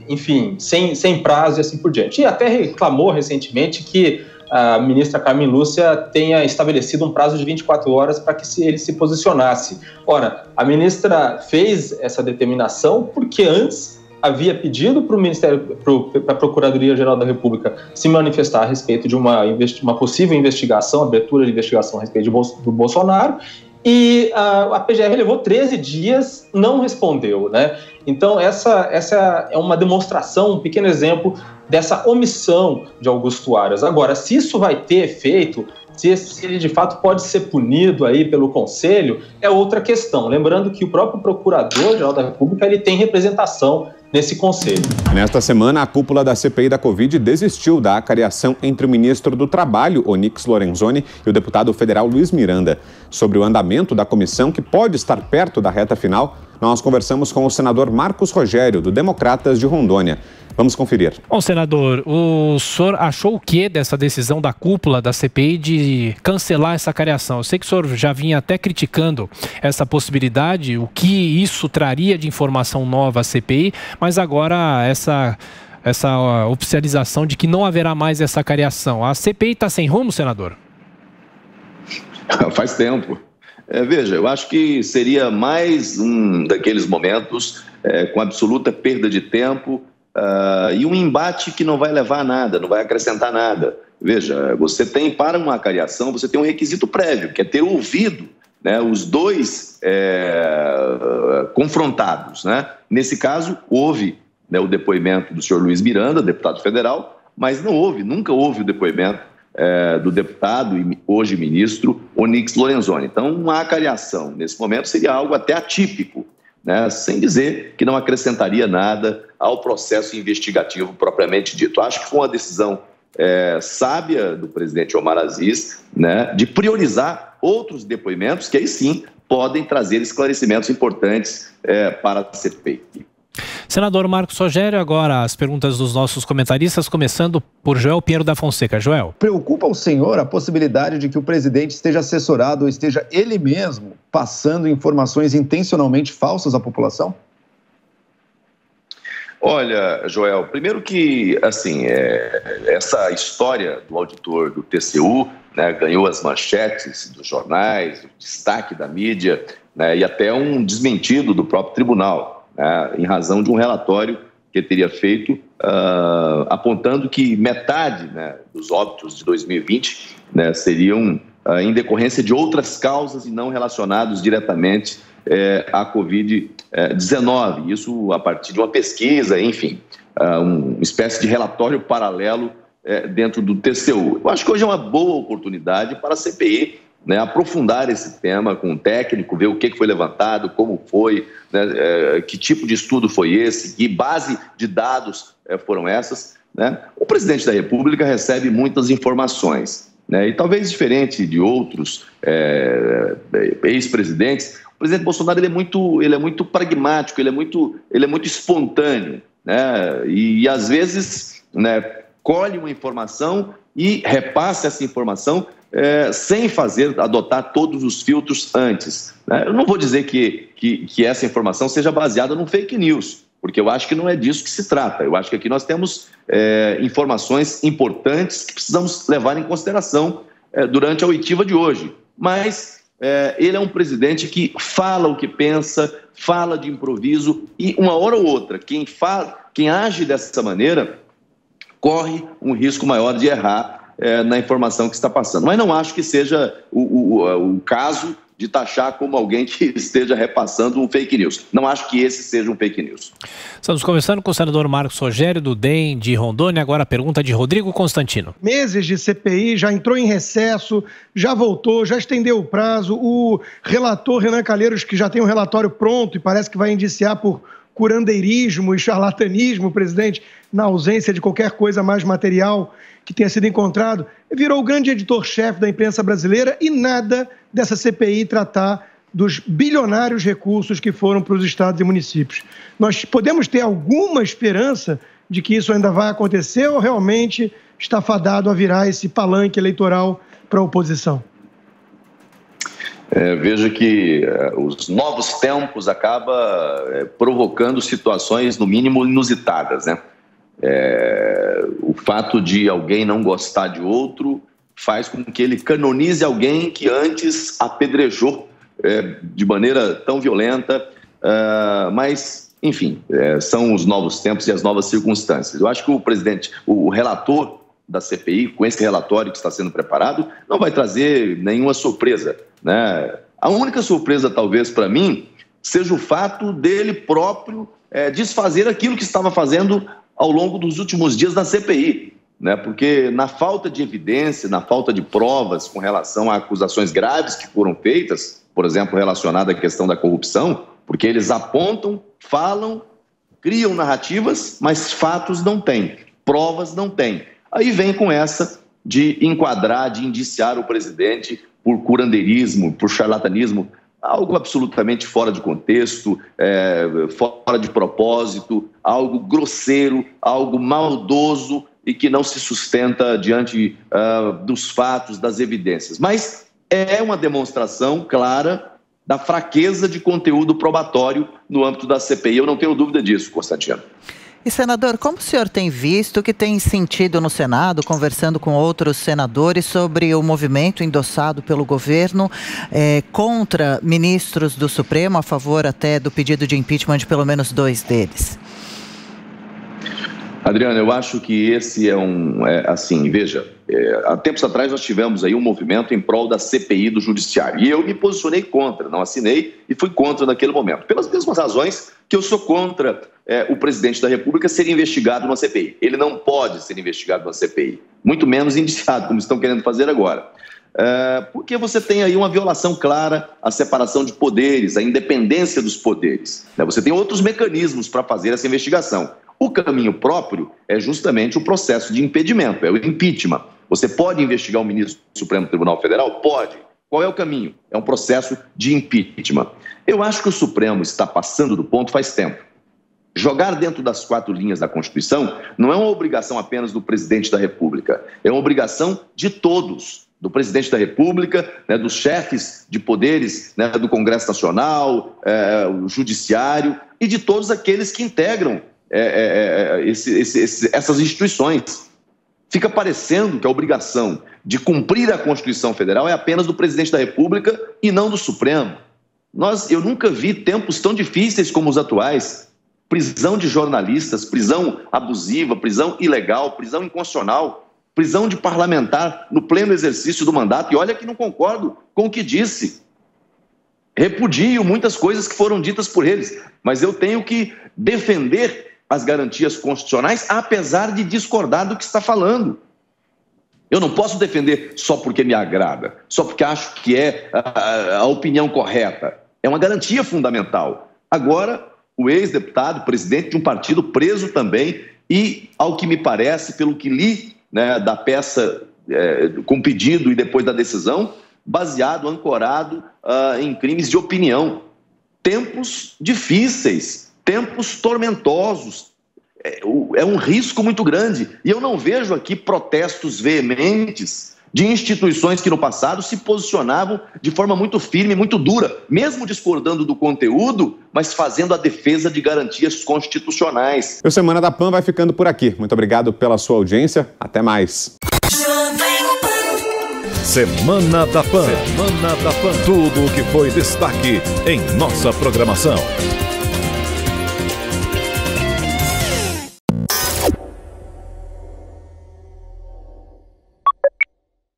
enfim, sem prazo e assim por diante. E até reclamou recentemente que a ministra Carmen Lúcia tenha estabelecido um prazo de 24 horas para que ele se posicionasse. Ora, a ministra fez essa determinação porque antes havia pedido para a Procuradoria-Geral da República se manifestar a respeito de uma possível investigação, abertura de investigação a respeito do Bolsonaro, e a PGR levou 13 dias, não respondeu, né? Então essa é uma demonstração, um pequeno exemplo dessa omissão de Augusto Aras. Agora, se isso vai ter efeito, se ele de fato pode ser punido aí pelo Conselho, é outra questão. Lembrando que o próprio Procurador-Geral da República ele tem representação nesse Conselho. Nesta semana, a cúpula da CPI da Covid desistiu da acariação entre o ministro do Trabalho, Onyx Lorenzoni, e o deputado federal Luiz Miranda. Sobre o andamento da comissão, que pode estar perto da reta final, nós conversamos com o senador Marcos Rogério, do Democratas de Rondônia. Vamos conferir. Bom, senador, o senhor achou o que dessa decisão da cúpula da CPI de cancelar essa acariação? Eu sei que o senhor já vinha até criticando essa possibilidade, o que isso traria de informação nova à CPI, mas agora essa essa oficialização de que não haverá mais essa cariação. A CPI está sem rumo, senador? Faz tempo. Veja, eu acho que seria mais um daqueles momentos com absoluta perda de tempo e um embate que não vai levar a nada, não vai acrescentar nada. Veja, você tem, para uma cariação, você tem um requisito prévio, que é ter ouvido, né, os dois confrontados, né? Nesse caso, houve, né, o depoimento do senhor Luiz Miranda, deputado federal, mas nunca houve o depoimento do deputado e hoje ministro Onyx Lorenzoni. Então, uma acariação nesse momento seria algo até atípico, né? Sem dizer que não acrescentaria nada ao processo investigativo propriamente dito. Acho que foi uma decisão sábia do presidente Omar Aziz, né, de priorizar outros depoimentos que aí sim podem trazer esclarecimentos importantes para a CPI. Senador Marcos Rogério, agora as perguntas dos nossos comentaristas, começando por Joel Pinheiro da Fonseca. Joel. Preocupa o senhor a possibilidade de que o presidente esteja assessorado ou esteja ele mesmo passando informações intencionalmente falsas à população? Olha, Joel, primeiro que, assim, essa história do auditor do TCU, né, ganhou as manchetes dos jornais, o destaque da mídia, né, e até um desmentido do próprio tribunal, né, em razão de um relatório que ele teria feito apontando que metade, né, dos óbitos de 2020, né, seriam em decorrência de outras causas e não relacionados diretamente à Covid-19. Isso a partir de uma pesquisa, enfim, uma espécie de relatório paralelo dentro do TCU. Eu acho que hoje é uma boa oportunidade para a CPI, né, aprofundar esse tema com o técnico, ver o que foi levantado, como foi, né, que tipo de estudo foi esse, que base de dados foram essas, né? O presidente da República recebe muitas informações, né, e talvez diferente de outros ex-presidentes, o presidente Bolsonaro ele é muito pragmático, ele é muito espontâneo, né, e às vezes, né, colhe uma informação e repassa essa informação sem adotar todos os filtros antes, né? Eu não vou dizer que essa informação seja baseada num fake news, porque eu acho que não é disso que se trata. Eu acho que aqui nós temos informações importantes que precisamos levar em consideração durante a oitiva de hoje. Mas ele é um presidente que fala o que pensa, fala de improviso e uma hora ou outra, quem age dessa maneira corre um risco maior de errar na informação que está passando. Mas não acho que seja o caso de taxar como alguém que esteja repassando um fake news. Não acho que esse seja um fake news. Estamos conversando com o senador Marcos Rogério, do DEM de Rondônia. Agora a pergunta de Rodrigo Constantino. Meses de CPI, já entrou em recesso, já voltou, já estendeu o prazo. O relator Renan Calheiros, que já tem um relatório pronto e parece que vai indiciar por curandeirismo e charlatanismo, presidente, na ausência de qualquer coisa mais material que tenha sido encontrado, virou o grande editor-chefe da imprensa brasileira e nada dessa CPI tratar dos bilionários recursos que foram para os estados e municípios. Nós podemos ter alguma esperança de que isso ainda vai acontecer ou realmente está fadado a virar esse palanque eleitoral para a oposição? Veja que os novos tempos acabam provocando situações, no mínimo, inusitadas, né? O fato de alguém não gostar de outro faz com que ele canonize alguém que antes apedrejou de maneira tão violenta, mas, enfim, são os novos tempos e as novas circunstâncias. Eu acho que o relator da CPI, com esse relatório que está sendo preparado, não vai trazer nenhuma surpresa, né? A única surpresa, talvez, para mim, seja o fato dele próprio desfazer aquilo que estava fazendo ao longo dos últimos dias da CPI, né? Porque na falta de evidência, na falta de provas com relação a acusações graves que foram feitas, por exemplo, relacionada à questão da corrupção, porque eles apontam, falam, criam narrativas, mas fatos não têm, provas não têm. Aí vem com essa de enquadrar, de indiciar o presidente por curandeirismo, por charlatanismo, algo absolutamente fora de contexto, fora de propósito, algo grosseiro, algo maldoso e que não se sustenta diante dos fatos, das evidências. Mas é uma demonstração clara da fraqueza de conteúdo probatório no âmbito da CPI. Eu não tenho dúvida disso, Constantino. E, senador, como o senhor tem visto, que tem sentido no Senado, conversando com outros senadores sobre o movimento endossado pelo governo contra ministros do Supremo, a favor até do pedido de impeachment de pelo menos 2 deles? Adriana, eu acho que esse assim, veja, há tempos atrás nós tivemos aí um movimento em prol da CPI do Judiciário, e eu me posicionei contra, não assinei e fui contra naquele momento, pelas mesmas razões que eu sou contra o presidente da República ser investigado numa CPI. Ele não pode ser investigado numa CPI, muito menos indiciado, como estão querendo fazer agora. Porque você tem aí uma violação clara à separação de poderes, à independência dos poderes. Você tem outros mecanismos para fazer essa investigação. O caminho próprio é justamente o processo de impedimento, é o impeachment. Você pode investigar um ministro do Supremo Tribunal Federal? Pode. Qual é o caminho? É um processo de impeachment. Eu acho que o Supremo está passando do ponto faz tempo. Jogar dentro das 4 linhas da Constituição não é uma obrigação apenas do presidente da República, é uma obrigação de todos. Do presidente da República, dos chefes de poderes, do Congresso Nacional, o Judiciário e de todos aqueles que integram essas instituições. Fica parecendo que a obrigação de cumprir a Constituição Federal é apenas do presidente da República e não do Supremo. Eu nunca vi tempos tão difíceis como os atuais. Prisão de jornalistas, prisão abusiva, prisão ilegal, prisão inconstitucional, prisão de parlamentar no pleno exercício do mandato. E olha que não concordo com o que disse. Repudio muitas coisas que foram ditas por eles, mas eu tenho que defender as garantias constitucionais, apesar de discordar do que está falando. Eu não posso defender só porque me agrada, só porque acho que é a opinião correta. É uma garantia fundamental. Agora, o ex-deputado, presidente de um partido, preso também, e, ao que me parece, pelo que li da peça com pedido e depois da decisão, baseado, ancorado em crimes de opinião. Tempos difíceis, tempos tormentosos, é um risco muito grande. E eu não vejo aqui protestos veementes de instituições que no passado se posicionavam de forma muito firme, muito dura, mesmo discordando do conteúdo, mas fazendo a defesa de garantias constitucionais. O Semana da PAN vai ficando por aqui. Muito obrigado pela sua audiência. Até mais. Semana da PAN. Semana da PAN. Tudo o que foi destaque em nossa programação.